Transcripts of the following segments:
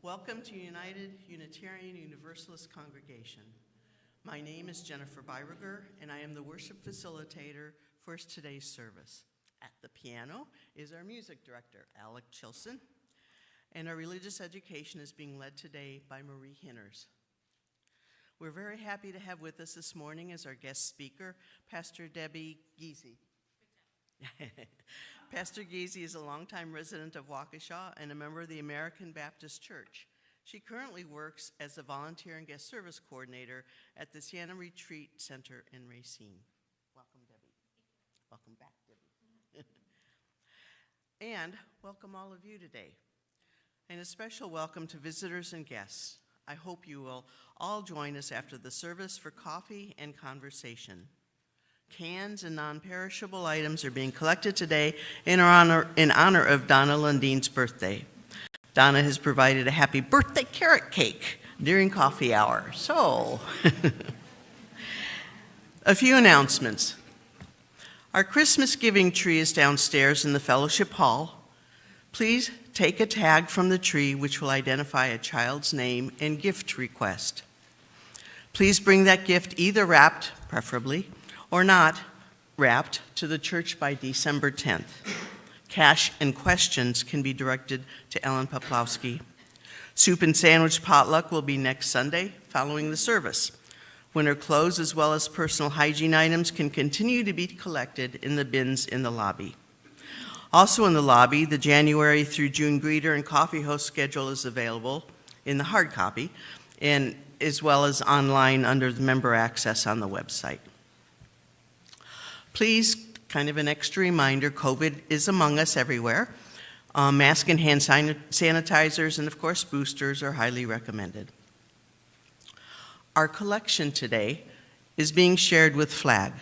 Welcome to United Unitarian Universalist Congregation. My name is Jennifer Beiriger, and I am the worship facilitator for today's service. At the piano is our music director, Chilsen, and our religious education is being led today by Marie Hinners. We're very happy to have with us this morning as our guest speaker, Pastor Debbie Giese. Pastor Giese is a longtime resident of Waukesha and a member of the American Baptist Church. She currently works as a volunteer and guest service coordinator at the Siena Retreat Center in Racine. Welcome, Debbie. Welcome back, Debbie. And welcome all of you today. And a special welcome to visitors and guests. I hope you will all join us after the service for coffee and conversation. Cans and non-perishable items are being collected today in honor of Donna Lundine's birthday. Donna has provided a happy birthday carrot cake during coffee hour. So, a few announcements. Our Christmas giving tree is downstairs in the fellowship hall. Please take a tag from the tree which will identify a child's name and gift request. Please bring that gift either wrapped, preferably, or not wrapped, to the church by December 10th. Cash and questions can be directed to Ellen Poplowski. Soup and sandwich potluck will be next Sunday following the service. Winter clothes as well as personal hygiene items can continue to be collected in the bins in the lobby. Also in the lobby, the January through June greeter and coffee host schedule is available in the hard copy, and as well as online under the member access on the website. Please, kind of an extra reminder, COVID is among us everywhere. Mask and hand sanitizers and, of course, boosters are highly recommended. Our collection today is being shared with FLAG.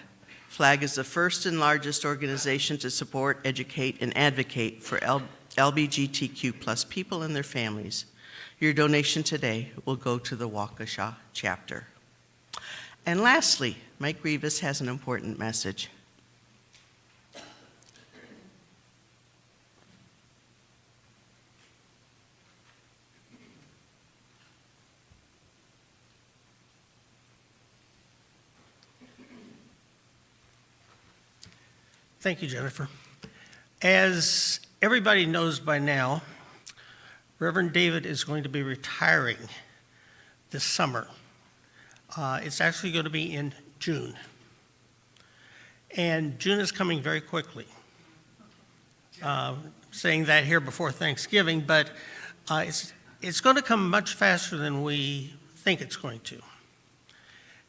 FLAG is the first and largest organization to support, educate, and advocate for LGBTQ+ people and their families. Your donation today will go to the Waukesha chapter. And lastly, Mike Rivas has an important message. Thank you, Jennifer. As everybody knows by now, Reverend David is going to be retiring this summer. It's actually going to be in June. And June is coming very quickly. Saying that here before Thanksgiving, but it's going to come much faster than we think it's going to.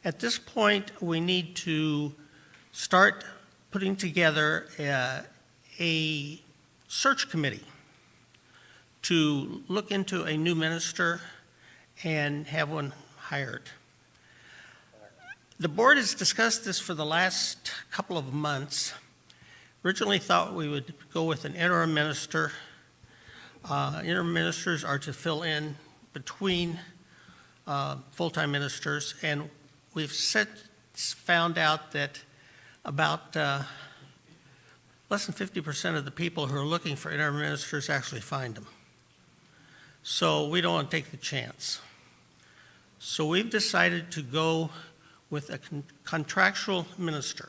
At this point, we need to start putting together a search committee to look into a new minister and have one hired. The board has discussed this for the last couple of months. Originally thought we would go with an interim minister. Interim ministers are to fill in between full-time ministers, and we've found out that about less than 50% of the people who are looking for interim ministers actually find them. So we don't want to take the chance. So we've decided to go with a contractual minister,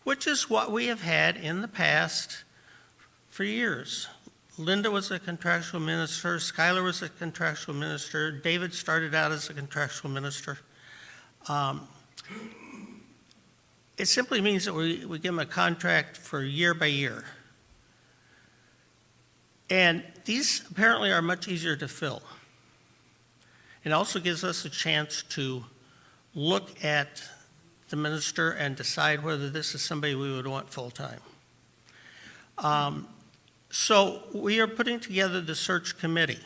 which is what we have had in the past for years. Linda was a contractual minister, Skylar was a contractual minister, David started out as a contractual minister. It simply means that we give them a contract for year by year. And these apparently are much easier to fill. It also gives us a chance to look at the minister and decide whether this is somebody we would want full-time. So we are putting together the search committee.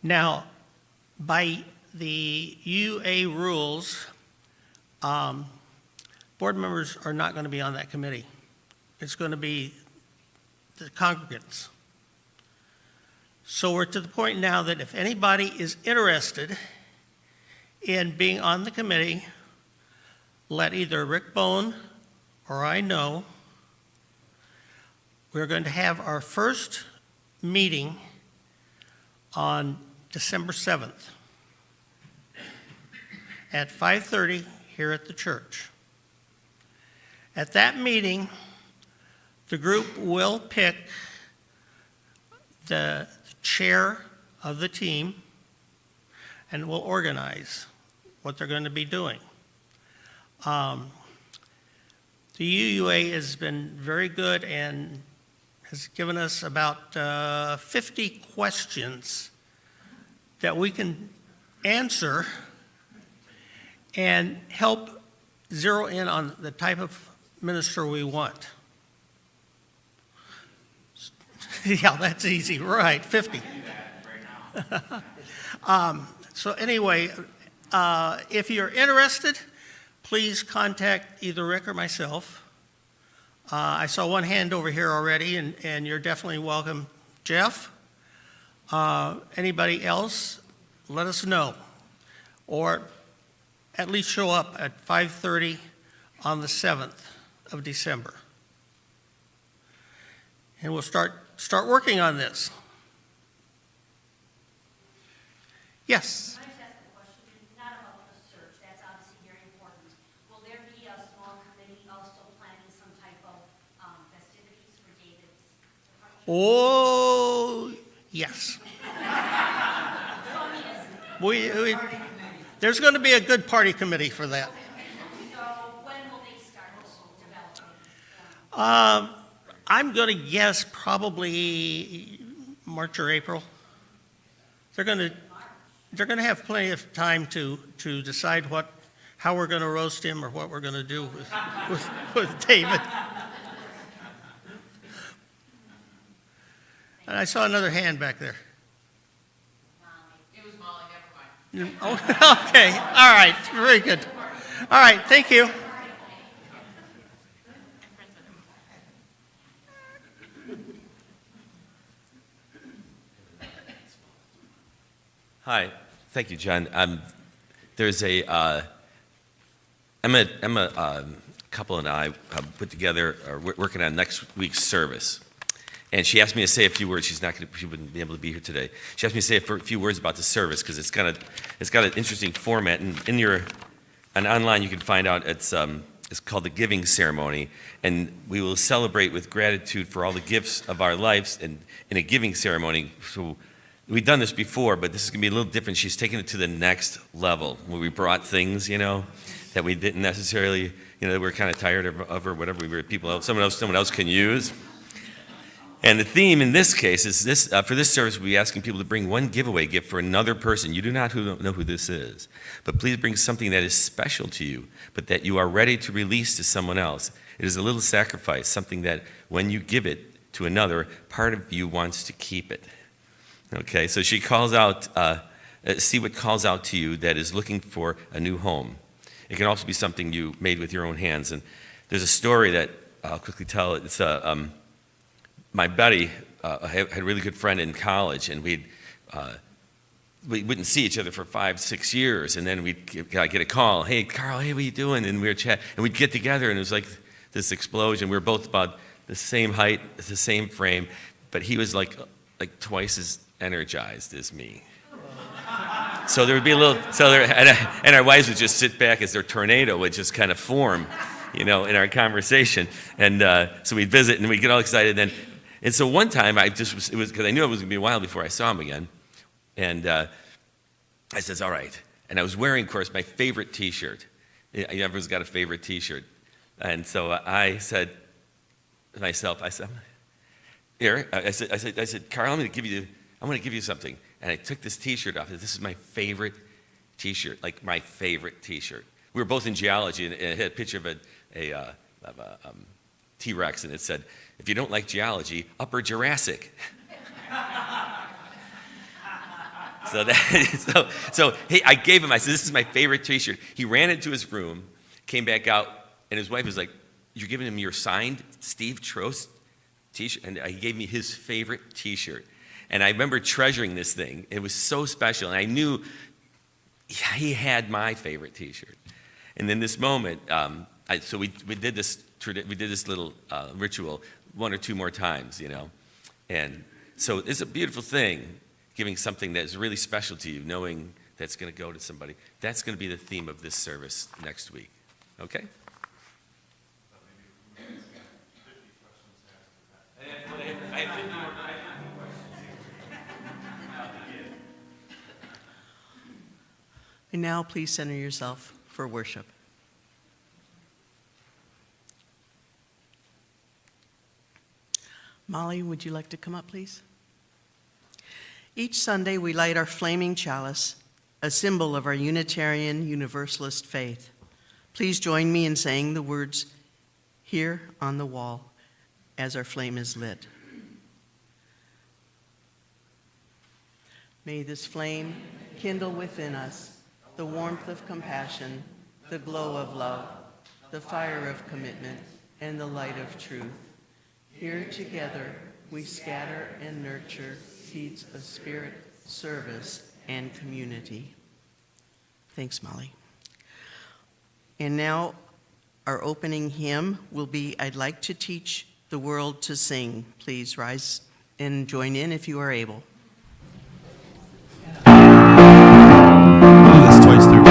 Now, by the UA rules, board members are not going to be on that committee. It's going to be the congregants. So we're to the point now that if anybody is interested in being on the committee, let either Rick Bone or I know. We're going to have our first meeting on December 7th at 5:30 here at the church. At that meeting, the group will pick the chair of the team and will organize what they're going to be doing. The UUA has been very good and has given us about 50 questions that we can answer and help zero in on the type of minister we want. Yeah, that's easy, right, 50. So anyway, if you're interested, please contact either Rick or myself. I saw one hand over here already, and you're definitely welcome. Jeff, anybody else, let us know. Or at least show up at 5:30 on the 7th of December. And we'll start working on this. Yes? Can I just ask a question, not about the search, that's obviously very important. Will there be a small committee also planning some type of festivities for David's departure? Oh, yes. There's going to be a good party committee for that. So when will they start developing? I'm going to guess probably March or April. They're going to have plenty of time to decide how we're going to roast him or what we're going to do with David. And I saw another hand back there. It was Molly, never mind. Oh, okay, all right, very good. All right, thank you. Hi, thank you, John. There's a Emma couple and I put together, we're working on next week's service. And she asked me to say a few words. She wouldn't be able to be here today. She asked me to say a few words about the service because it's got an interesting format. And online you can find out it's called the giving ceremony. And we will celebrate with gratitude for all the gifts of our lives and in a giving ceremony. So we've done this before, but this is going to be a little different. She's taking it to the next level where we brought things, that we didn't necessarily, that we're kind of tired of or whatever. Someone else can use. And the theme in this case is this: for this service, we'll be asking people to bring one giveaway gift for another person. You do not know who this is, but please bring something that is special to you, but that you are ready to release to someone else. It is a little sacrifice, something that when you give it to another, part of you wants to keep it. Okay, so she calls out, see what calls out to you that is looking for a new home. It can also be something you made with your own hands. And there's a story that I'll quickly tell. It's my buddy had a really good friend in college, and we wouldn't see each other for 5-6 years, and then we'd get a call, "Hey, Carl, hey, what are you doing?" And we were chatting, and we'd get together, and it was like this explosion. We were both about the same height, the same frame, but he was like twice as energized as me. So there would be a little, and our wives would just sit back as their tornado would just kind of form, in our conversation, and so we'd visit, and we'd get all excited, and so one time it was because I knew it was going to be a while before I saw him again, and I says, "All right," and I was wearing, of course, my favorite T-shirt. Everyone's got a favorite T-shirt, and so I said to myself, "Here," I said, "Carl, I'm going to give you something," and I took this T-shirt off. This is my favorite T-shirt, like my favorite T-shirt. We were both in geology, and it had a picture of a T-Rex, and it said, "If you don't like geology, Upper Jurassic." So hey, I gave him. I said, "This is my favorite T-shirt." He ran into his room, came back out, and his wife was like, "You're giving him your signed Steve Trost T-shirt?" And he gave me his favorite T-shirt, and I remember treasuring this thing. It was so special, and I knew he had my favorite T-shirt. And in this moment, so we did this little ritual 1 or 2 more times, and so it's a beautiful thing. giving something that is really special to you, knowing that's going to go to somebody. That's going to be the theme of this service next week. Okay? And now please center yourself for worship. Molly, would you like to come up, please? Each Sunday, we light our flaming chalice, a symbol of our Unitarian Universalist faith. Please join me in saying the words here on the wall as our flame is lit. May this flame kindle within us the warmth of compassion, the glow of love, the fire of commitment, and the light of truth. Here together, we scatter and nurture seeds of spirit, service, and community. Thanks, Molly. And now, our opening hymn will be, I'd Like to Teach the World to Sing. Please rise and join in if you are able. Oh, this Toy Story.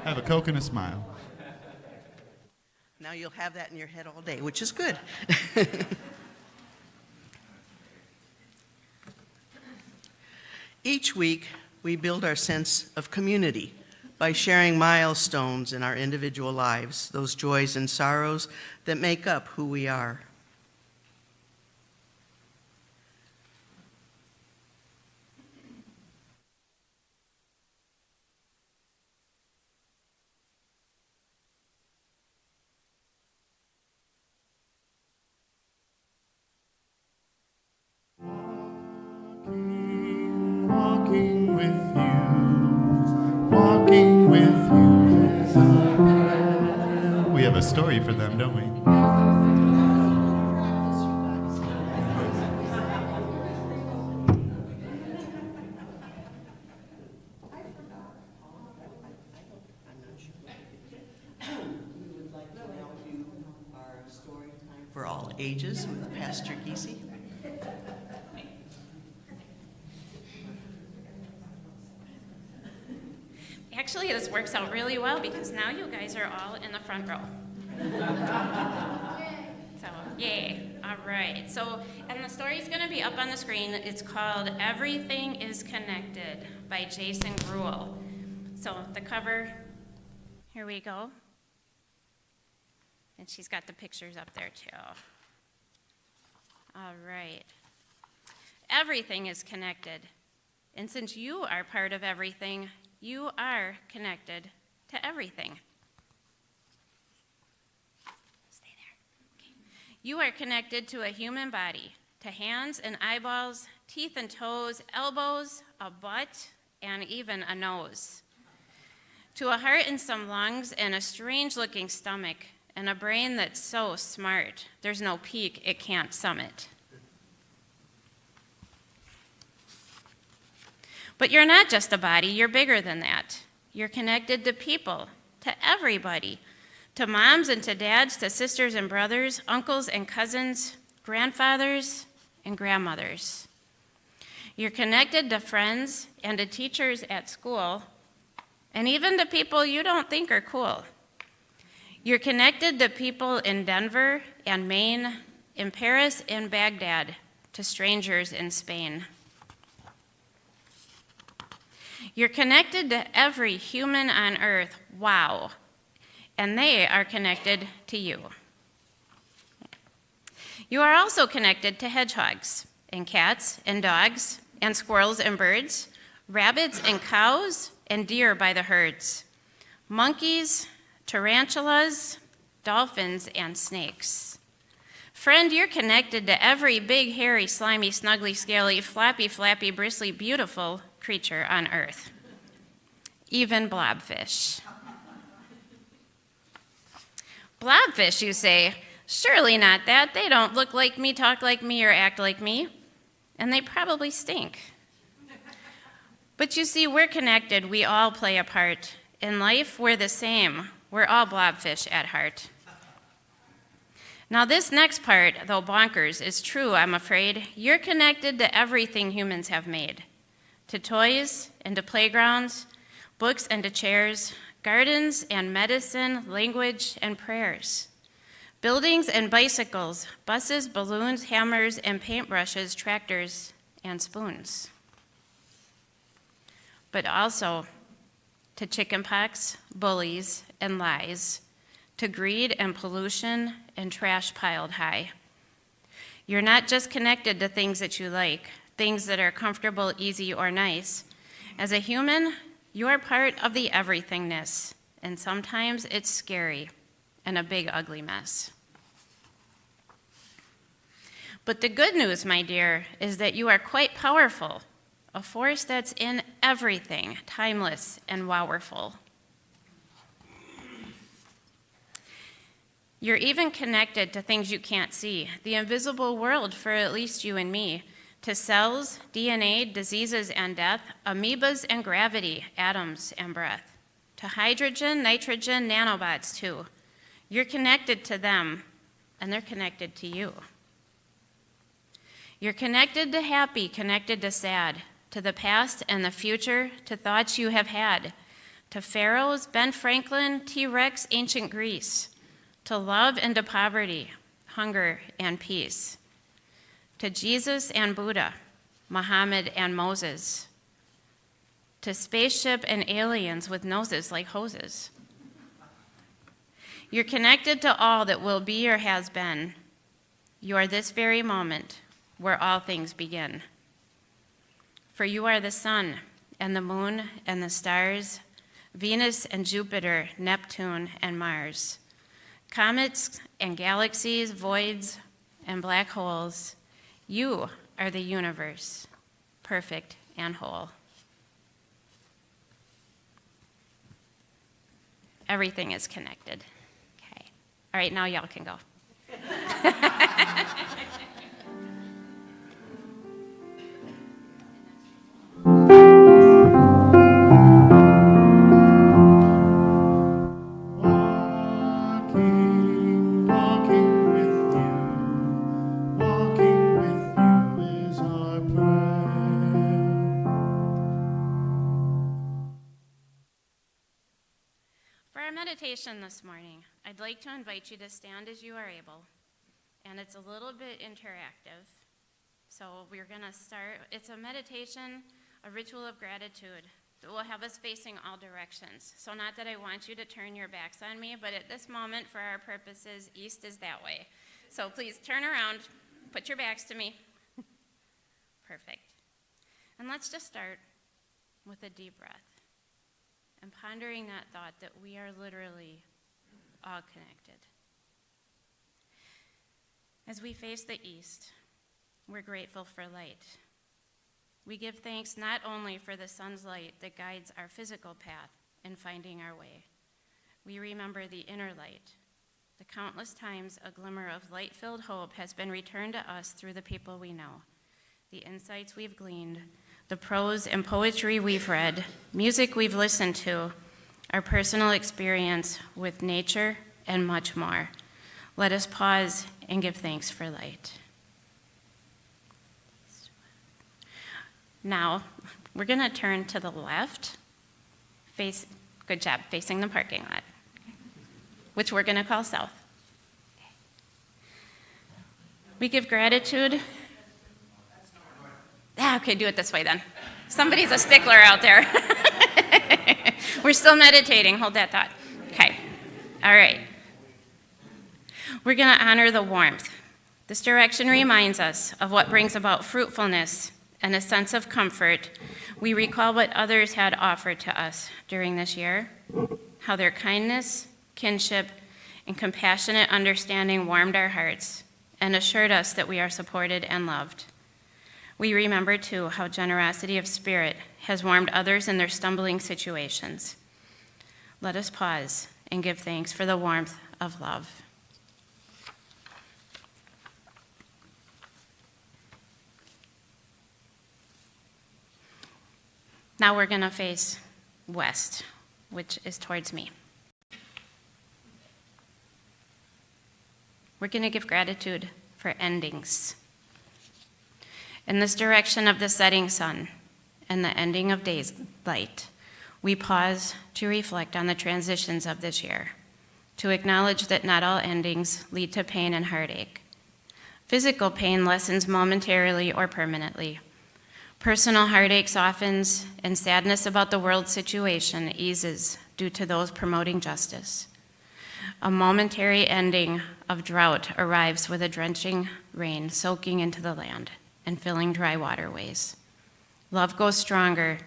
Have a Coke and a smile. Now you'll have that in your head all day, which is good. Each week, we build our sense of community by sharing milestones in our individual lives, those joys and sorrows that make up who we are. Walking with you, walking with you is a prayer. We have a story for them, don't we? We would like to now do our story for all ages with Pastor Giese. Actually, this works out really well because now you guys are all in the front row. So, yay. All right. So, and the story's going to be up on the screen. It's called Everything is Connected by Jason Gruel. So, the cover, here we go. And she's got the pictures up there, too. All right. Everything is connected. And since you are part of everything, you are connected to everything. Stay there. Okay. You are connected to a human body, to hands and eyeballs, teeth and toes, elbows, a butt, and even a nose. To a heart and some lungs and a strange-looking stomach and a brain that's so smart, there's no peak it can't summit. But you're not just a body, you're bigger than that. You're connected to people, to everybody, to moms and to dads, to sisters and brothers, uncles and cousins, grandfathers and grandmothers. You're connected to friends and to teachers at school, and even to people you don't think are cool. You're connected to people in Denver and Maine, in Paris and Baghdad, to strangers in Spain. You're connected to every human on earth, wow, and they are connected to you. You are also connected to hedgehogs and cats and dogs and squirrels and birds, rabbits and cows and deer by the herds, monkeys, tarantulas, dolphins, and snakes. Friend, you're connected to every big, hairy, slimy, snuggly, scaly, flappy, flappy, bristly, beautiful creature on earth, even blobfish. Blobfish, you say? Surely not that. They don't look like me, talk like me, or act like me, and they probably stink. But you see, we're connected. We all play a part. In life, we're the same. We're all blobfish at heart. Now, this next part, though bonkers, is true, I'm afraid. You're connected to everything humans have made. To toys and to playgrounds, books and to chairs, gardens and medicine, language and prayers, buildings and bicycles, buses, balloons, hammers and paintbrushes, tractors and spoons. But also to chickenpox, bullies and lies, to greed and pollution and trash piled high. You're not just connected to things that you like, things that are comfortable, easy, or nice. As a human, you're part of the everythingness, and sometimes it's scary and a big, ugly mess. But the good news, my dear, is that you are quite powerful, a force that's in everything, timeless and powerful. You're even connected to things you can't see, the invisible world for at least you and me, to cells, DNA, diseases and death, amoebas and gravity, atoms and breath, to hydrogen, nitrogen, nanobots too. You're connected to them, and they're connected to you. You're connected to happy, connected to sad, to the past and the future, to thoughts you have had, to pharaohs, Ben Franklin, T-Rex, ancient Greece, to love and to poverty, hunger and peace, to Jesus and Buddha, Muhammad and Moses, to spaceship and aliens with noses like hoses. You're connected to all that will be or has been. You are this very moment where all things begin. For you are the sun and the moon and the stars, Venus and Jupiter, Neptune and Mars, comets and galaxies, voids and black holes. You are the universe, perfect and whole. Everything is connected. Okay. All right, now y'all can go. Walking with you. meditation this morning. I'd like to invite you to stand as you are able, and it's a little bit interactive. So we're going to start. It's a meditation, a ritual of gratitude that will have us facing all directions. So not that I want you to turn your backs on me, but at this moment, for our purposes, east is that way. So please turn around, put your backs to me. Perfect. And let's just start with a deep breath and pondering that thought that we are literally all connected. As we face the east, we're grateful for light. We give thanks not only for the sun's light that guides our physical path in finding our way. We remember the inner light, the countless times a glimmer of light-filled hope has been returned to us through the people we know, the insights we've gleaned, the prose and poetry we've read, music we've listened to, our personal experience with nature, and much more. Let us pause and give thanks for light. Now, we're going to turn to the left, good job, facing the parking lot, which we're going to call south. We give gratitude. Okay, do it this way then. Somebody's a stickler out there. We're still meditating. Hold that thought. Okay. All right. We're going to honor the warmth. This direction reminds us of what brings about fruitfulness and a sense of comfort. We recall what others had offered to us during this year, how their kindness, kinship, and compassionate understanding warmed our hearts and assured us that we are supported and loved. We remember, too, how generosity of spirit has warmed others in their stumbling situations. Let us pause and give thanks for the warmth of love. Now we're going to face west, which is towards me. We're going to give gratitude for endings. In this direction of the setting sun and the ending of day's light, we pause to reflect on the transitions of this year, to acknowledge that not all endings lead to pain and heartache. Physical pain lessens momentarily or permanently. Personal heartache softens, and sadness about the world situation eases due to those promoting justice. A momentary ending of drought arrives with a drenching rain soaking into the land and filling dry waterways. Love goes stronger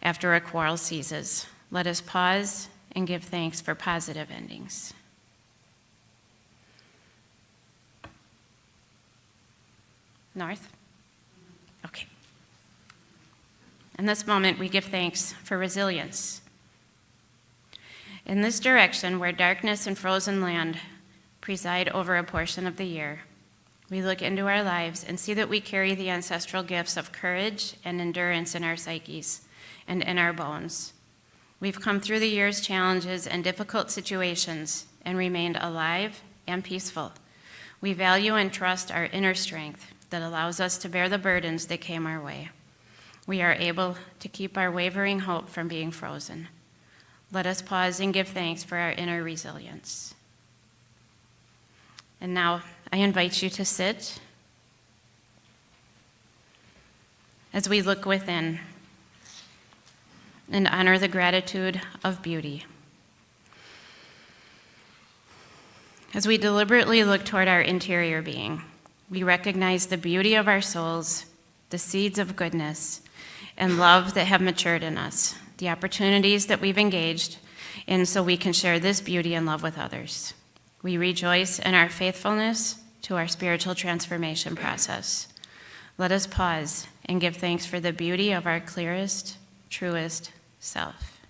after a quarrel ceases. Let us pause and give thanks for positive endings. North? Okay. In this moment, we give thanks for resilience. In this direction, where darkness and frozen land preside over a portion of the year, we look into our lives and see that we carry the ancestral gifts of courage and endurance in our psyches and in our bones. We've come through the year's challenges and difficult situations and remained alive and peaceful. We value and trust our inner strength that allows us to bear the burdens that came our way. We are able to keep our wavering hope from being frozen. Let us pause and give thanks for our inner resilience. And now I invite you to sit as we look within and honor the gratitude of beauty. As we deliberately look toward our interior being, we recognize the beauty of our souls, the seeds of goodness and love that have matured in us, the opportunities that we've engaged in so we can share this beauty and love with others. We rejoice in our faithfulness to our spiritual transformation process. Let us pause and give thanks for the beauty of our clearest, truest self.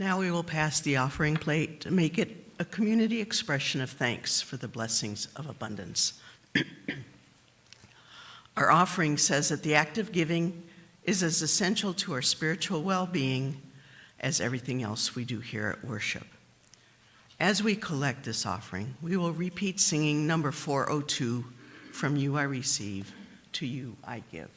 Now we will pass the offering plate to make it a community expression of thanks for the blessings of abundance. Our offering says that the act of giving is as essential to our spiritual well-being as everything else we do here at worship. As we collect this offering, we will repeat singing number 402, From You I Receive, to You I Give.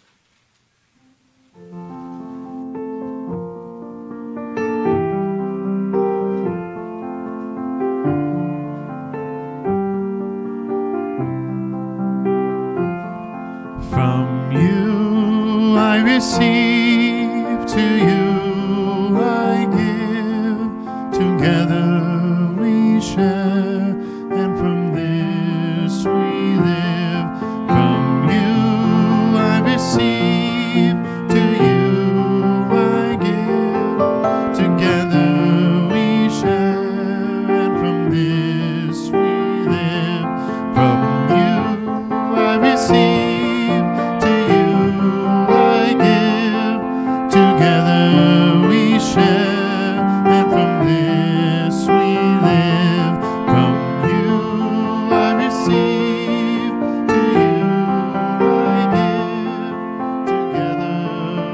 From you I receive, to you I give, together we share, and from this we live. From you I receive, to you I give, together we share, and from this we live. From you I receive, together we share, and from this we live. From you I receive, to you I give, together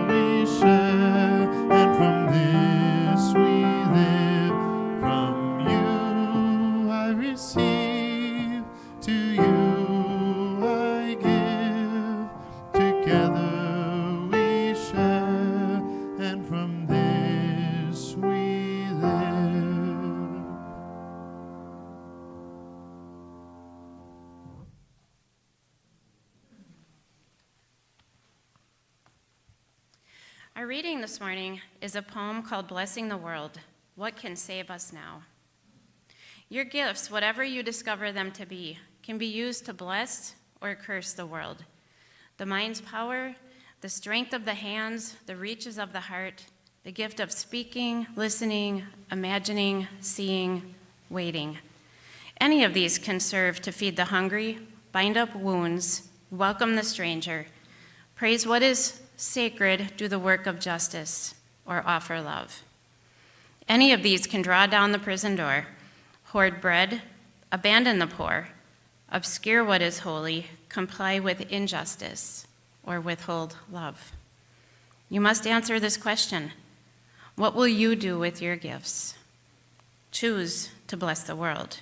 we share, and from this we live. From you I receive, to you I give, together we share, and from this we live. Our reading this morning is a poem called Blessing the World, What Can Save Us Now? Your gifts, whatever you discover them to be, can be used to bless or curse the world. The mind's power, the strength of the hands, the reaches of the heart, the gift of speaking, listening, imagining, seeing, waiting. Any of these can serve to feed the hungry, bind up wounds, welcome the stranger, praise what is sacred, do the work of justice, or offer love. Any of these can draw down the prison door, hoard bread, abandon the poor, obscure what is holy, comply with injustice, or withhold love. You must answer this question: what will you do with your gifts? Choose to bless the world.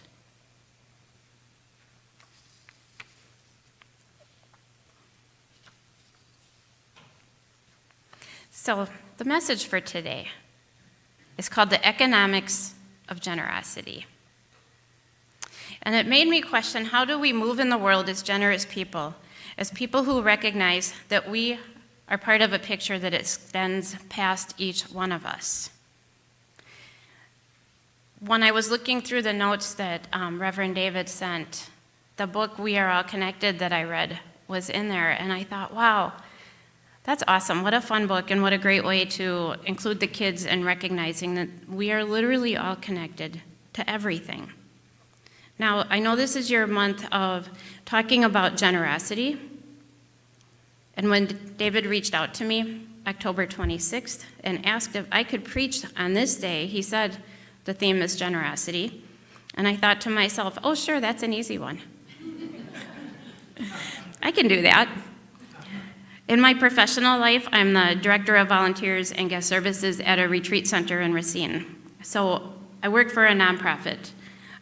So, the message for today is called The Economics of Generosity. And it made me question, how do we move in the world as generous people who recognize that we are part of a picture that extends past each one of us? When I was looking through the notes that Reverend David sent, the book We Are All Connected that I read was in there, and I thought, wow, that's awesome. What a fun book, and what a great way to include the kids in recognizing that we are literally all connected to everything. Now, I know this is your month of talking about generosity, and when David reached out to me October 26th and asked if I could preach on this day, he said the theme is generosity, and I thought to myself, oh sure, that's an easy one. I can do that. In my professional life, I'm the director of volunteers and guest services at a retreat center in Racine. So I work for a nonprofit.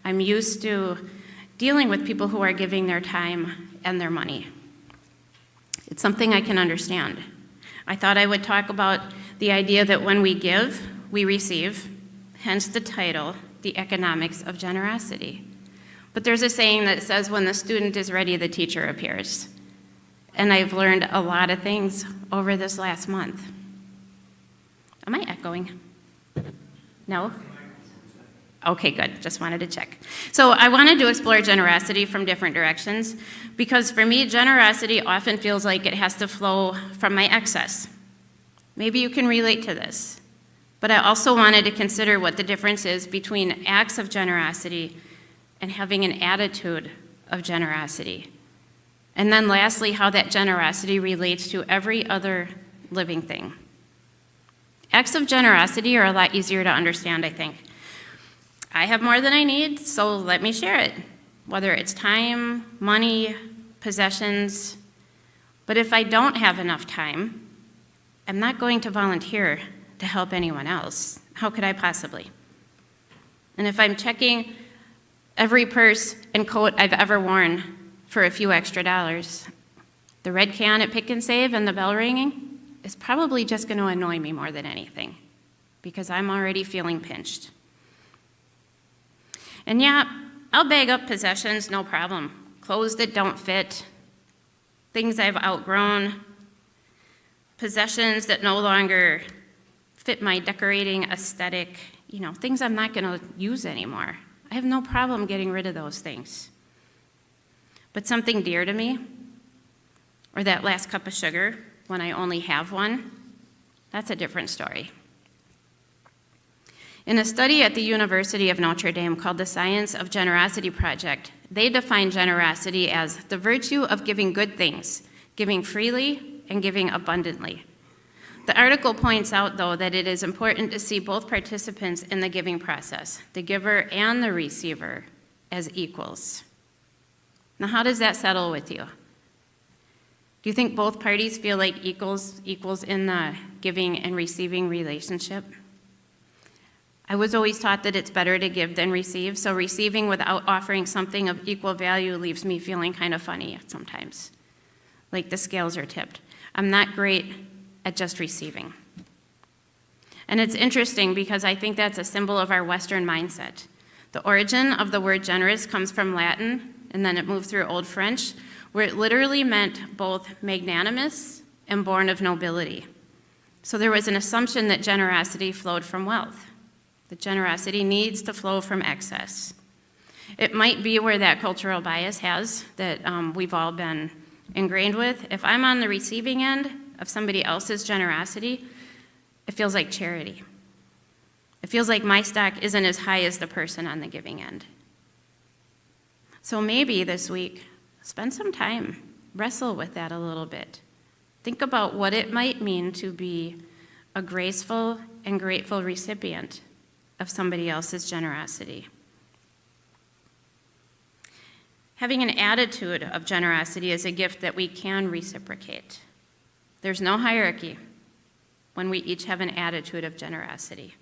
I'm used to dealing with people who are giving their time and their money. It's something I can understand. I thought I would talk about the idea that when we give, we receive, hence the title, The Economics of Generosity. But there's a saying that says, when the student is ready, the teacher appears. And I've learned a lot of things over this last month. Am I echoing? No? Okay, good. Just wanted to check. So I wanted to explore generosity from different directions because for me, generosity often feels like it has to flow from my excess. Maybe you can relate to this. But I also wanted to consider what the difference is between acts of generosity and having an attitude of generosity. And then lastly, how that generosity relates to every other living thing. Acts of generosity are a lot easier to understand, I think. I have more than I need, so let me share it, whether it's time, money, possessions. But if I don't have enough time, I'm not going to volunteer to help anyone else. How could I possibly? And if I'm checking every purse and coat I've ever worn for a few extra dollars, the red can at Pick and Save and the bell ringing is probably just going to annoy me more than anything, because I'm already feeling pinched. And yeah, I'll bag up possessions, no problem. Clothes that don't fit, things I've outgrown, possessions that no longer fit my decorating aesthetic, things I'm not going to use anymore. I have no problem getting rid of those things. But something dear to me, or that last cup of sugar when I only have one, that's a different story. In a study at the University of Notre Dame called the Science of Generosity Project, they define generosity as the virtue of giving good things, giving freely and giving abundantly. The article points out, though, that it is important to see both participants in the giving process, the giver and the receiver, as equals. Now, how does that settle with you? Do you think both parties feel like equals in the giving and receiving relationship? I was always taught that it's better to give than receive, so receiving without offering something of equal value leaves me feeling kind of funny sometimes, like the scales are tipped. I'm not great at just receiving. And it's interesting because I think that's a symbol of our Western mindset. The origin of the word generous comes from Latin, and then it moved through Old French, where it literally meant both magnanimous and born of nobility. So there was an assumption that generosity flowed from wealth, that generosity needs to flow from excess. It might be where that cultural bias has that we've all been ingrained with. If I'm on the receiving end of somebody else's generosity, it feels like charity. It feels like my stock isn't as high as the person on the giving end. So maybe this week, spend some time, wrestle with that a little bit. Think about what it might mean to be a graceful and grateful recipient of somebody else's generosity. Having an attitude of generosity is a gift that we can reciprocate. There's no hierarchy when we each have an attitude of generosity.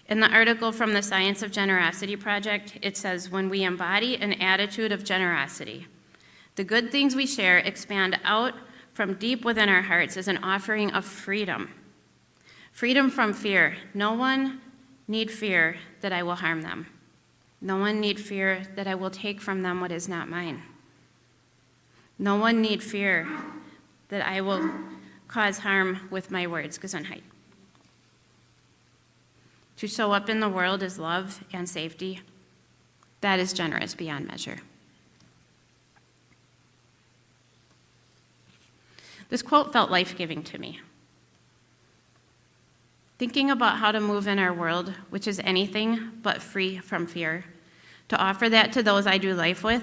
In the article from the Science of Generosity Project, it says, when we embody an attitude of generosity, the good things we share expand out from deep within our hearts as an offering of freedom. Freedom from fear. No one need fear that I will harm them. No one need fear that I will take from them what is not mine. No one need fear that I will cause harm with my words, Gesundheit. To show up in the world as love and safety, that is generous beyond measure. This quote felt life-giving to me. Thinking about how to move in our world, which is anything but free from fear, to offer that to those I do life with,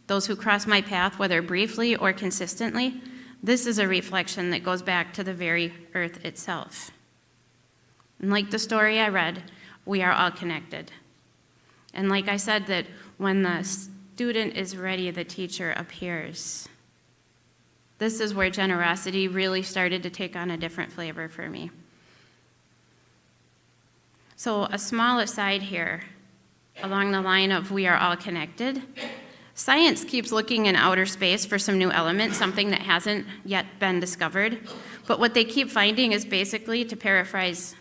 those who cross my path, whether briefly or consistently, this is a reflection that goes back to the very earth itself. And like the story I read, we are all connected. And like I said, that when the student is ready, the teacher appears. This is where generosity really started to take on a different flavor for me. So a small aside here, along the line of we are all connected. Science keeps looking in outer space for some new element, something that hasn't yet been discovered. But what they keep finding is basically, to paraphrase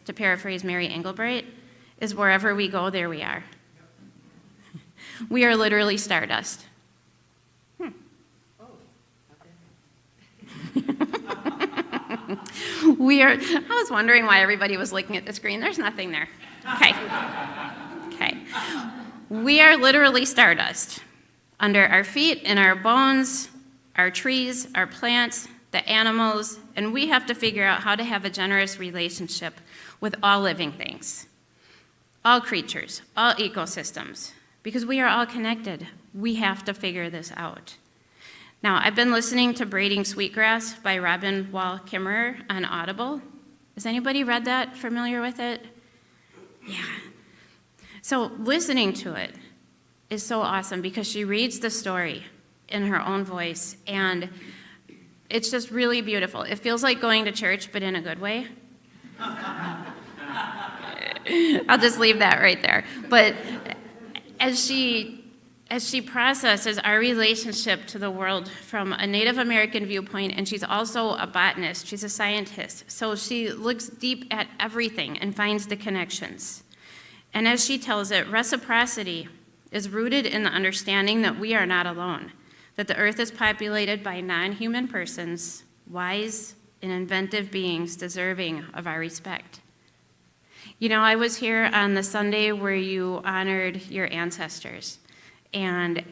Mary Engelbreit, is wherever we go, there we are. We are literally stardust. I was wondering why everybody was looking at the screen. There's nothing there. Okay. We are literally stardust. Under our feet, in our bones, our trees, our plants, the animals, and we have to figure out how to have a generous relationship with all living things, all creatures, all ecosystems, because we are all connected. We have to figure this out. Now, I've been listening to Braiding Sweetgrass by Robin Wall Kimmerer on Audible, Has anybody read that, familiar with it? Yeah. So listening to it is so awesome because she reads the story in her own voice, and it's just really beautiful. It feels like going to church, but in a good way. I'll just leave that right there. But as she processes our relationship to the world from a Native American viewpoint, and she's also a botanist, she's a scientist, so she looks deep at everything and finds the connections. And as she tells it, reciprocity is rooted in the understanding that we are not alone, that the earth is populated by non-human persons, wise and inventive beings deserving of our respect. You know, I was here on the Sunday where you honored your ancestors, and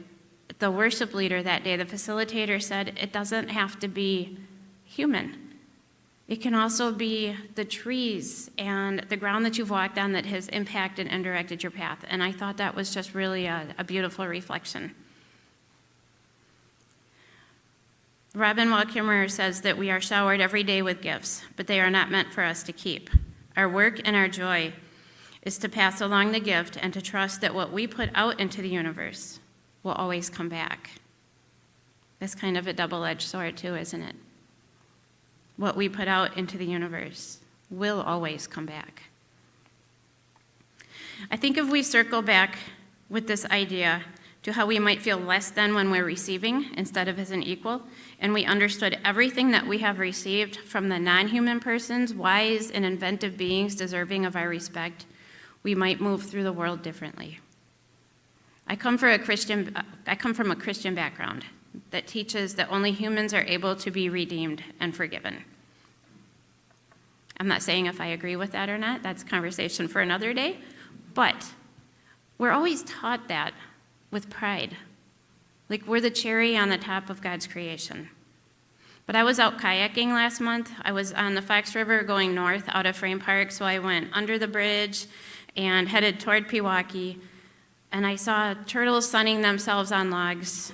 the worship leader that day, the facilitator, said it doesn't have to be human. It can also be the trees and the ground that you've walked on that has impacted and directed your path. And I thought that was just really a beautiful reflection. Robin Wall Kimmerer says that we are showered every day with gifts, but they are not meant for us to keep. Our work and our joy is to pass along the gift and to trust that what we put out into the universe will always come back. That's kind of a double-edged sword too, isn't it? What we put out into the universe will always come back. I think if we circle back with this idea to how we might feel less than when we're receiving instead of as an equal, and we understood everything that we have received from the non-human persons, wise and inventive beings deserving of our respect, we might move through the world differently. I come from a Christian background that teaches that only humans are able to be redeemed and forgiven. I'm not saying if I agree with that or not, that's a conversation for another day, but we're always taught that with pride, like we're the cherry on the top of God's creation. But I was out kayaking last month. I was on the Fox River going north out of Frame Park, so I went under the bridge and headed toward Pewaukee, and I saw turtles sunning themselves on logs.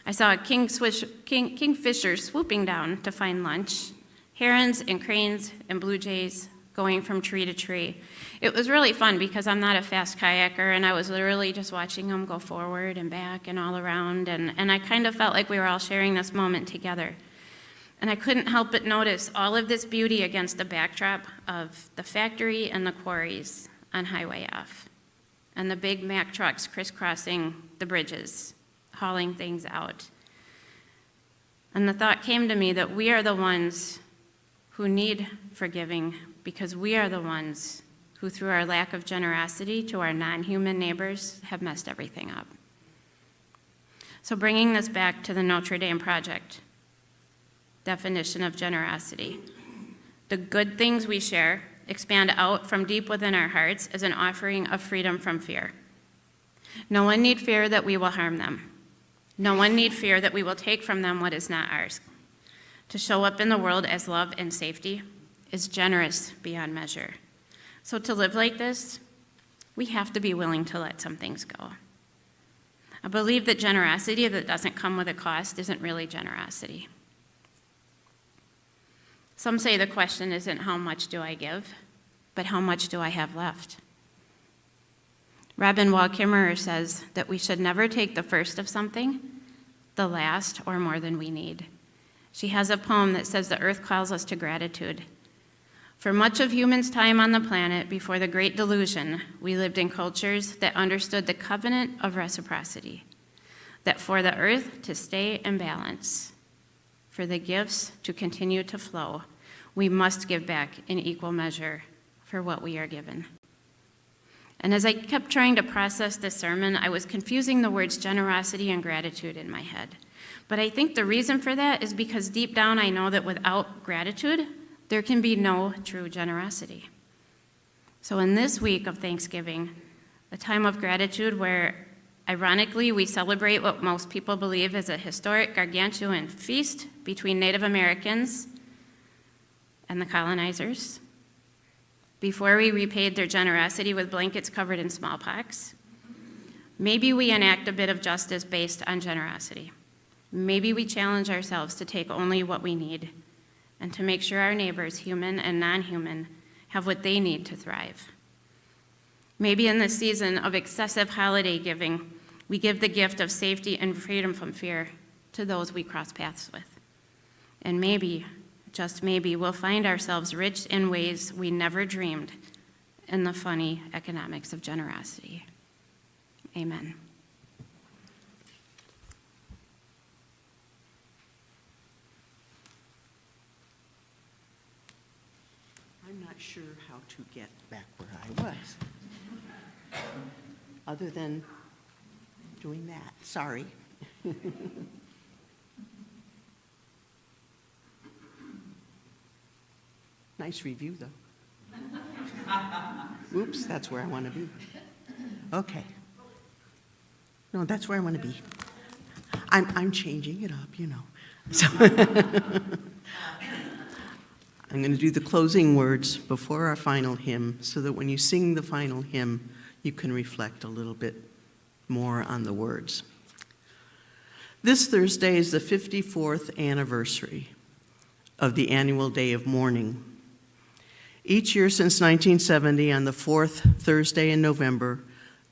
I saw a kingfisher swooping down to find lunch, herons and cranes and blue jays going from tree to tree. It was really fun because I'm not a fast kayaker, and I was literally just watching them go forward and back and all around, and I kind of felt like we were all sharing this moment together. And I couldn't help but notice all of this beauty against the backdrop of the factory and the quarries on Highway F, and the big Mack trucks crisscrossing the bridges, hauling things out. And the thought came to me that we are the ones who need forgiving because we are the ones who, through our lack of generosity to our non-human neighbors, have messed everything up. So bringing this back to the Notre Dame Project, definition of generosity. The good things we share expand out from deep within our hearts as an offering of freedom from fear. No one need fear that we will harm them. No one need fear that we will take from them what is not ours. To show up in the world as love and safety is generous beyond measure. So to live like this, we have to be willing to let some things go. I believe that generosity that doesn't come with a cost isn't really generosity. Some say the question isn't how much do I give, but how much do I have left? Robin Wall Kimmerer says that we should never take the first of something, the last, or more than we need. She has a poem that says the earth calls us to gratitude. For much of humans' time on the planet before the Great Delusion, we lived in cultures that understood the covenant of reciprocity, that for the earth to stay in balance, for the gifts to continue to flow, we must give back in equal measure for what we are given. And as I kept trying to process this sermon, I was confusing the words generosity and gratitude in my head. But I think the reason for that is because deep down I know that without gratitude, there can be no true generosity. So in this week of Thanksgiving, a time of gratitude where, ironically, we celebrate what most people believe is a historic gargantuan feast between Native Americans and the colonizers, before we repaid their generosity with blankets covered in smallpox, maybe we enact a bit of justice based on generosity. Maybe we challenge ourselves to take only what we need. and to make sure our neighbors, human and non-human, have what they need to thrive. Maybe in this season of excessive holiday giving, we give the gift of safety and freedom from fear to those we cross paths with. And maybe, just maybe, we'll find ourselves rich in ways we never dreamed in the funny economics of generosity. Amen. I'm not sure how to get back where I was, other than doing that. Sorry. Nice review, though. Oops, that's where I want to be. Okay. No, that's where I want to be. I'm changing it up, you know. So I'm going to do the closing words before our final hymn so that when you sing the final hymn, you can reflect a little bit more on the words. This Thursday is the 54th anniversary of the annual Day of Mourning. Each year since 1970, on the fourth Thursday in November,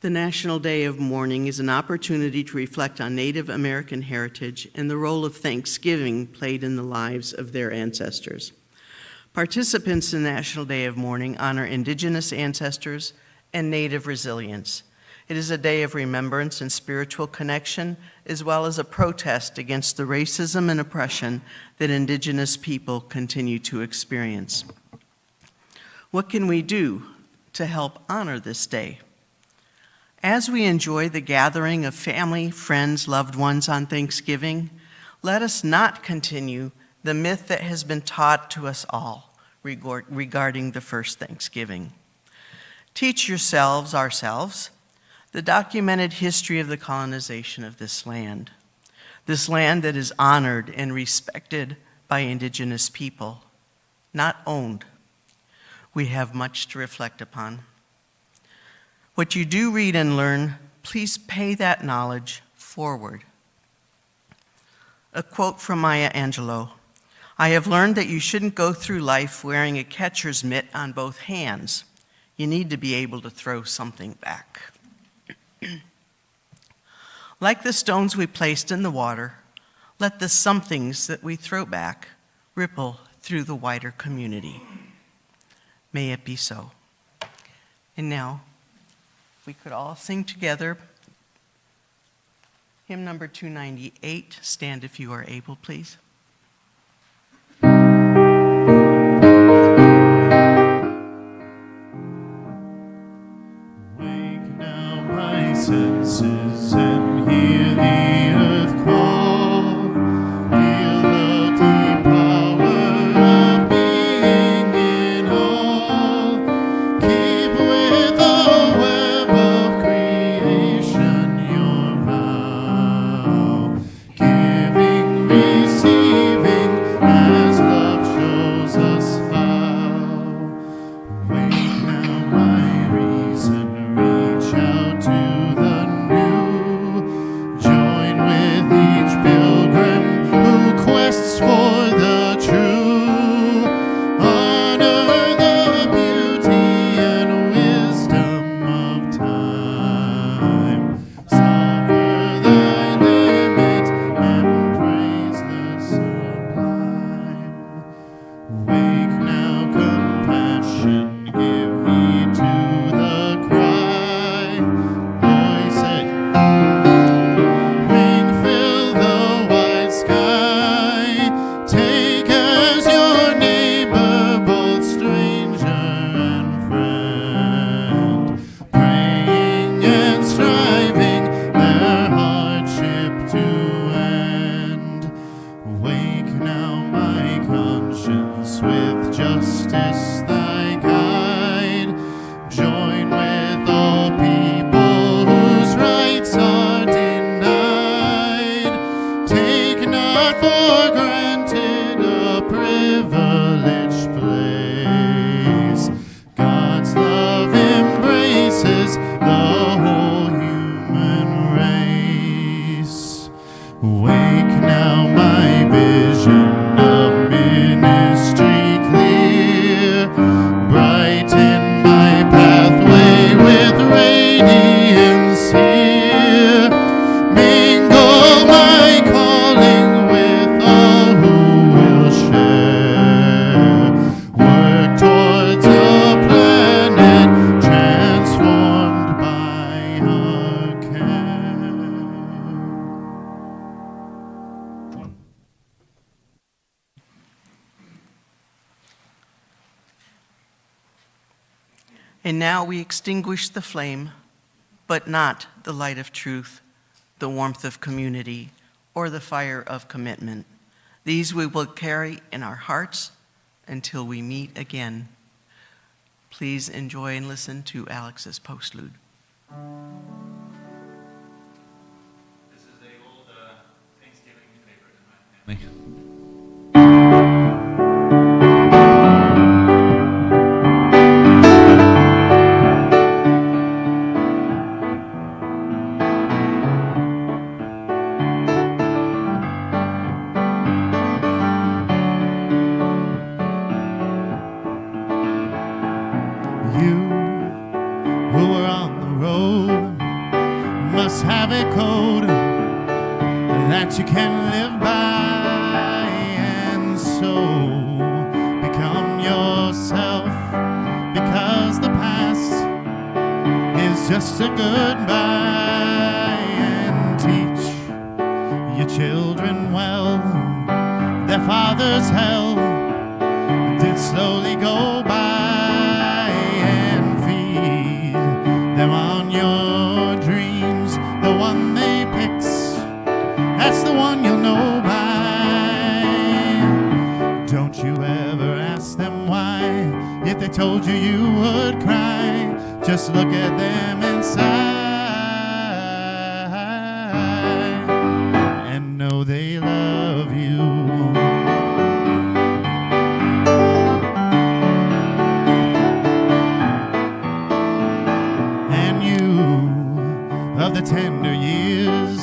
the National Day of Mourning is an opportunity to reflect on Native American heritage and the role of Thanksgiving played in the lives of their ancestors. Participants in National Day of Mourning honor Indigenous ancestors and Native resilience. It is a day of remembrance and spiritual connection, as well as a protest against the racism and oppression that Indigenous people continue to experience. What can we do to help honor this day? As we enjoy the gathering of family, friends, loved ones on Thanksgiving, let us not continue the myth that has been taught to us all regarding the first Thanksgiving. Teach yourselves, ourselves, the documented history of the colonization of this land that is honored and respected by Indigenous people, not owned. We have much to reflect upon. What you do read and learn, please pay that knowledge forward. A quote from Maya Angelou: "I have learned that you shouldn't go through life wearing a catcher's mitt on both hands. You need to be able to throw something back." Like the stones we placed in the water, let the somethings that we throw back ripple through the wider community. May it be so. And now, we could all sing together hymn number 298. Stand if you are able, please. Wake now my senses and hear the earth call. Feel the deep power of being in all. Keep with the web of creation your vow. Giving, receiving, as love shows us how. Wake now my reason, reach out to the new. Join with each pilgrim who quests for the true. Honor the beauty and wisdom of time. Suffer thy limit and praise the sublime. Wake now, compassion, give heed to the cry. Voice ring, fill the wide sky. Take as your neighbor both stranger and friend. Praying and striving their hardship to end. Wake now, my conscience, with justice thy guide. And now we extinguish the flame, but not the light of truth, the warmth of community, or the fire of commitment. These we will carry in our hearts until we meet again. Please enjoy and listen to Alex's postlude. This is a old Thanksgiving favorite in my family. You who are on the road must have a code that you can live by, and so become yourself, because the past is just a goodbye. And teach your children well, their father's hell did slowly go by. Them on your dreams, the one they picks, that's the one you'll know by. Don't you ever ask them why, if they told you you would cry. Just look at them inside and know they love you. Of the tender years,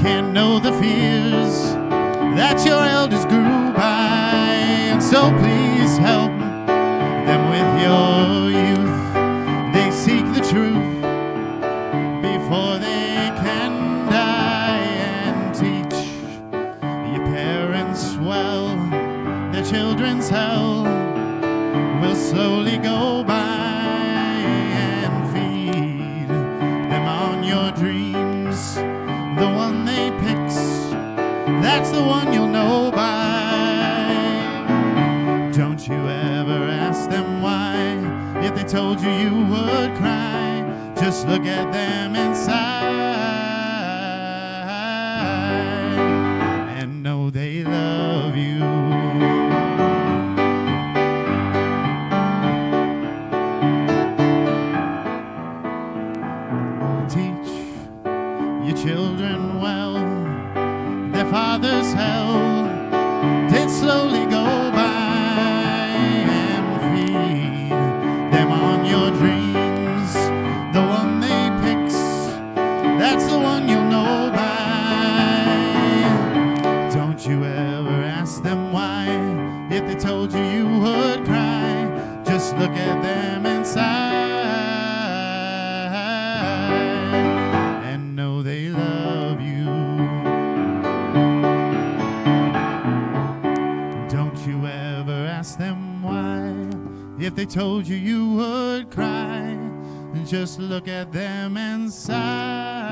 can't know the fears that your elders grew by. And so please help them with your youth. They seek the truth before they can die. And teach your parents well, their children's hell will slowly go by. Dreams, the one they picks, that's the one you'll know by. Don't you ever ask them why, if they told you you would cry. Just look at them inside and know they love you. Children well, their father's hell did slowly go by. And feed them on your dreams, the one they picks, that's the one you'll know by. Don't you ever ask them why, if they told you you would cry. Just look at them inside. If they told you you would cry, just look at them inside.